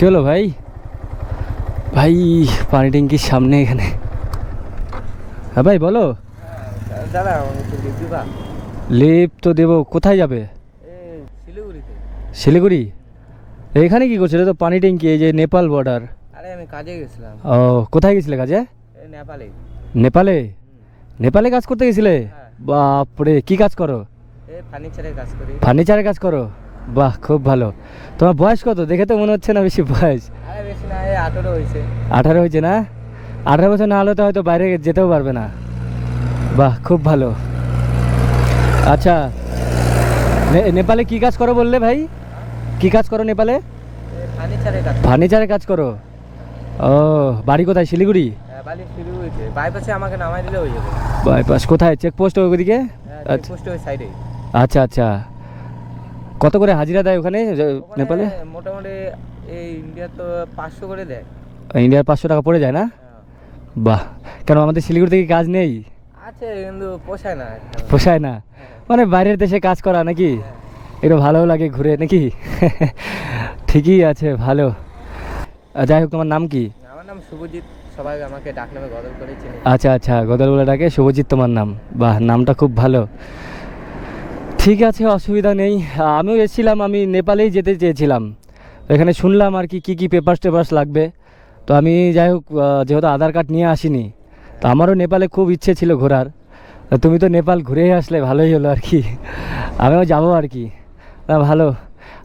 কি হলো ভাই? ভাই পানি ট্যাঙ্কির সামনে এখানে। হ্যাঁ ভাই বলো। দাদা আমাকে লিফট দিবা? লিফট তো দেবো। কোথায় যাবে? শিলিগুড়িতে। শিলিগুড়ি? এখানে কি করছো? এটা তো পানি ট্যাঙ্কি, এই যে নেপাল বর্ডার। আরে আমি কাজে গেছিলাম। ও, কোথায় গেছিলে কাজে? এই নেপালে। নেপালে? নেপালে কাজ করতে গেছিলে? হ্যাঁ। বাপরে, কি কাজ করো? এই ফার্নিচারের কাজ করি। ফার্নিচারের কাজ করো? বাহ, খুব ভালো। তোমার বয়স কত? দেখে তো মনে হচ্ছে না বেশি বয়স। আরে বেশি না, এই 18 হয়েছে। 18 হয়েছে না? 18 বছর না হলে তো হয়তো বাইরে যেতেও পারবে না। বাহ, খুব ভালো। আচ্ছা, নেপালে কি কাজ করো বললে ভাই? কি কাজ করো নেপালে? এই ফার্নিচারের কাজ। ফার্নিচারের কাজ করো? ও, বাড়ি কোথায়? শিলিগুড়ি? হ্যাঁ, বালি শিলিগুড়িতে। বাইপাসে আমাকে নামাই দিলে হয়ে যাবে। বাইপাস কোথায়? চেকপোস্ট ওইদিকে? হ্যাঁ, আচ্ছা পোস্টে ওই সাইডে। আচ্ছা আচ্ছা। কত করে হাজিরা দেয় ওখানে নেপালে? মোটামুটি এই ইন্ডিয়া তো 500 করে দেয়। ইন্ডিয়ার 500 টাকা পড়ে যায় না? বাহ, কেন আমাদের শিলিগুড়ি থেকে কাজ নেই? আছে কিন্তু পোষায় না। পোষায় না? মানে বাইরের দেশে কাজ করা নাকি? একটু ভালোও লাগে ঘুরে নাকি? ঠিকই আছে, ভালো। যাই হোক, তোমার নাম কি? আমার নাম শুভজিৎ, সবাই আমাকে ডাকনামে গদল করে চেনে। আচ্ছা আচ্ছা, গদল বলে ডাকে। শুভজিৎ তোমার নাম? বাহ, নামটা খুব ভালো। ঠিক আছে, অসুবিধা নেই। আমিও এসেছিলাম, আমি নেপালেই যেতে চেয়েছিলাম। এখানে শুনলাম আর কি কী পেপার্স টেপার্স লাগবে। তো আমি যাই হোক, যেহেতু আধার কার্ড নিয়ে আসিনি, তো আমারও নেপালে খুব ইচ্ছে ছিল ঘোরার। তা তুমি তো নেপাল ঘুরেই আসলে, ভালোই হলো আর কি। আমিও যাবো আর কি। না, ভালো।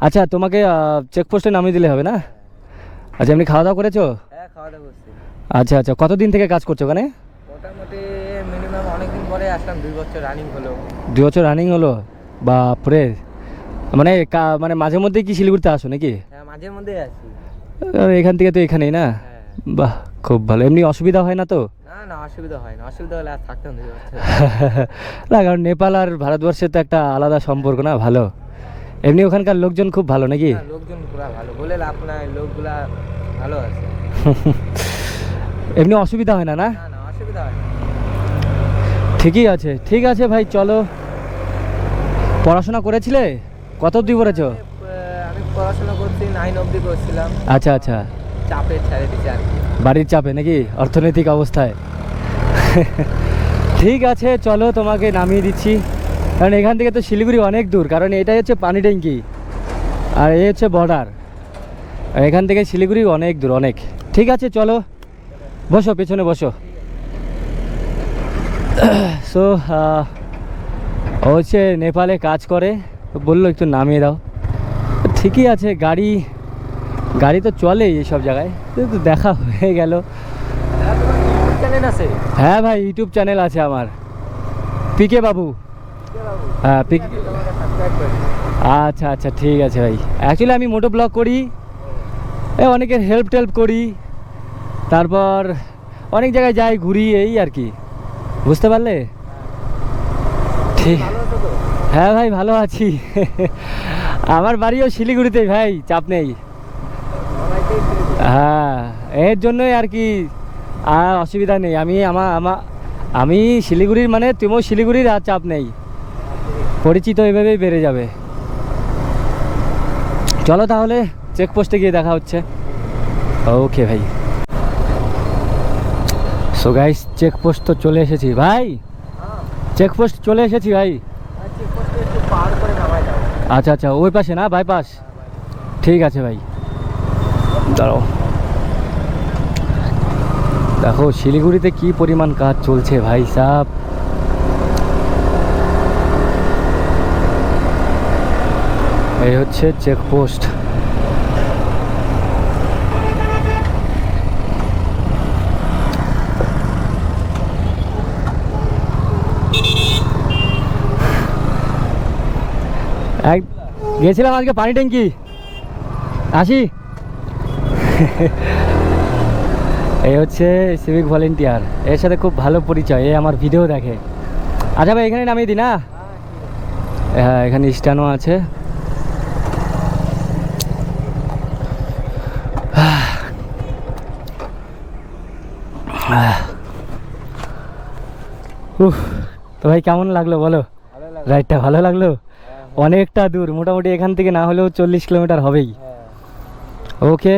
আচ্ছা, তোমাকে চেকপোস্টে নামিয়ে দিলে হবে না? আচ্ছা, এমনি খাওয়া দাওয়া করেছো? হ্যাঁ, খাওয়া দাওয়া করছি। আচ্ছা আচ্ছা, কতদিন থেকে কাজ করছো ওখানে? মোটামুটি মিনিমাম অনেকদিন পরে আসলাম, 2 বছর রানিং হলো। 2 বছর রানিং হলো? বাপরে। মানে মানে মাঝে মধ্যেই কি শিলিগুড়িতে আসো নাকি? হ্যাঁ, মাঝে মধ্যেই আসি। এখান থেকে তো এখানেই না? হ্যাঁ। বাহ, খুব ভালো। এমনি অসুবিধা হয় না তো? না না, অসুবিধা হয় না। অসুবিধা হলে আর থাকতাম 2 বছর। না, কারণ নেপাল আর ভারতবর্ষের তো একটা আলাদা সম্পর্ক না? ভালো। এমনি ওখানকার লোকজন খুব ভালো নাকি? না, লোকজন পুরা ভালো, বলে লাভ নাই, লোকগুলা ভালো আছে। এমনি অসুবিধা হয় না? না, না না, অসুবিধা হয় না। ঠিকই আছে। ঠিক আছে ভাই, চলো। পড়াশোনা করেছিলে? কত অবধি পড়েছো? আমি পড়াশোনা করছি 9 অবধি করছিলাম। আচ্ছা আচ্ছা। চাপে ছেড়ে দিচ্ছি আর কি। বাড়ির চাপে নাকি? অর্থনৈতিক অবস্থায়? ঠিক আছে, চলো, তোমাকে নামিয়ে দিচ্ছি। কারণ এখান থেকে তো শিলিগুড়ি অনেক দূর, কারণ এটাই হচ্ছে পানি ট্যাঙ্কি আর এই হচ্ছে বর্ডার। এখান থেকে শিলিগুড়ি অনেক দূর, অনেক। ঠিক আছে, চলো, বসো, পেছনে বসো। সো ও হচ্ছে নেপালে কাজ করে, বললো একটু নামিয়ে দাও। ঠিকই আছে, গাড়ি তো চলেই এইসব জায়গায়, তো দেখা হয়ে গেল। চ্যানেল আছে? হ্যাঁ ভাই, ইউটিউব চ্যানেল আছে আমার, পিকে বাবু। হ্যাঁ, পিকে। আচ্ছা আচ্ছা, ঠিক আছে ভাই। অ্যাকচুয়ালি আমি মোটো ব্লগ করি, অনেকের হেল্প টেল্প করি, তারপর অনেক জায়গায় যাই, ঘুরি, এই আর কি। বুঝতে পারলে? ঠিক। হ্যাঁ ভাই, ভালো আছি। আমার বাড়িও শিলিগুড়িতেই ভাই, চাপ নেই। হ্যাঁ, এর জন্যই আর কি, আর অসুবিধা নেই। আমি শিলিগুড়ির, মানে তুমিও শিলিগুড়ির, আর চাপ নেই। পরিচিত এভাবেই বেড়ে যাবে। চলো তাহলে, চেকপোস্টে গিয়ে দেখা হচ্ছে। ওকে ভাই। সো গাইস, চেকপোস্ট তো চলে এসেছি ভাই। চেকপোস্ট চলে এসেছি ভাই। আচ্ছা আচ্ছা, ওই পাশে না? বাইপাস? ঠিক আছে ভাই, দাঁড়াও। দেখো শিলিগুড়িতে কি পরিমাণ কাজ চলছে ভাই সাব। এই হচ্ছে চেকপোস্ট। গেছিলাম আজকে পানি ট্যাঙ্কি, আসি। এই হচ্ছে সিভিক ভলেন্টিয়ার, এর সাথে খুব ভালো পরিচয়, এ আমার ভিডিও দেখে। আচ্ছা ভাই, এখানে নামিয়ে দিই না? হ্যাঁ, এখানে স্ট্যান্ডও আছে। তো ভাই, কেমন লাগলো বলো? রাইডটা ভালো লাগলো? অনেকটা দূর, মোটামুটি এখান থেকে না হলেও 40 কিলোমিটার হবেই। ওকে,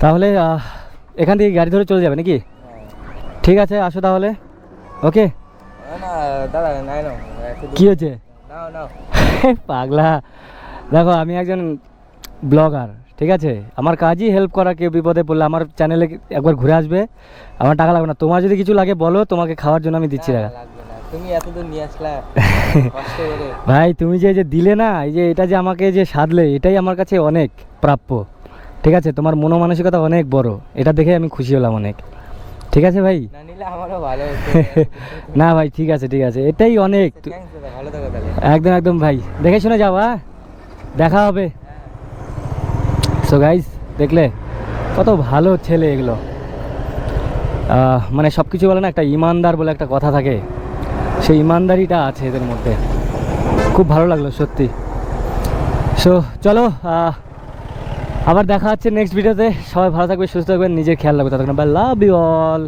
তাহলে এখান থেকে গাড়ি ধরে চলে যাবে নাকি? ঠিক আছে, আসো তাহলে। ওকে। না দাদা নাই না কি হয়েছে? নাও নাও। পাগলা, দেখো আমি একজন ব্লগার, ঠিক আছে? আমার কাজই হেল্প করা। কেউ বিপদে পড়লে আমার চ্যানেলে একবার ঘুরে আসবে, আমার টাকা লাগবে না। তোমার যদি কিছু লাগে বলো, তোমাকে খাওয়ার জন্য আমি দিচ্ছি টাকা। লাগবে না, তুমি এতদূর নিয়ে আসলা কষ্ট করে। ভাই তুমি যে যে দিলে না, এই যে এটা যে আমাকে যে সাধলে, এটাই আমার কাছে অনেক প্রাপ্য, ঠিক আছে? তোমার মনোমানসিকতা অনেক বড়, এটা দেখে আমি খুশি হলাম অনেক। ঠিক আছে ভাই? না নিলে আমারও ভালো হতো। না ভাই, ঠিক আছে ঠিক আছে, এটাই অনেক। থ্যাঙ্কস দাদা, ভালো থাকো তাহলে। একদম একদম ভাই, দেখে শুনে যাও, হ্যাঁ? দেখা হবে। সো গাইস, দেখলে কত ভালো ছেলে এগুলো। মানে সব কিছু বলে না, একটা ইমানদার বলে একটা কথা থাকে, সেই ইমানদারিটা আছে এদের মধ্যে। খুব ভালো লাগলো সত্যি। সো চলো, আবার দেখা হচ্ছে নেক্সট ভিডিওতে। সবাই ভালো থাকবে, সুস্থ থাকবেন, নিজের খেয়াল রাখবে। ততক্ষণ বাই, লাভ ইউ অল।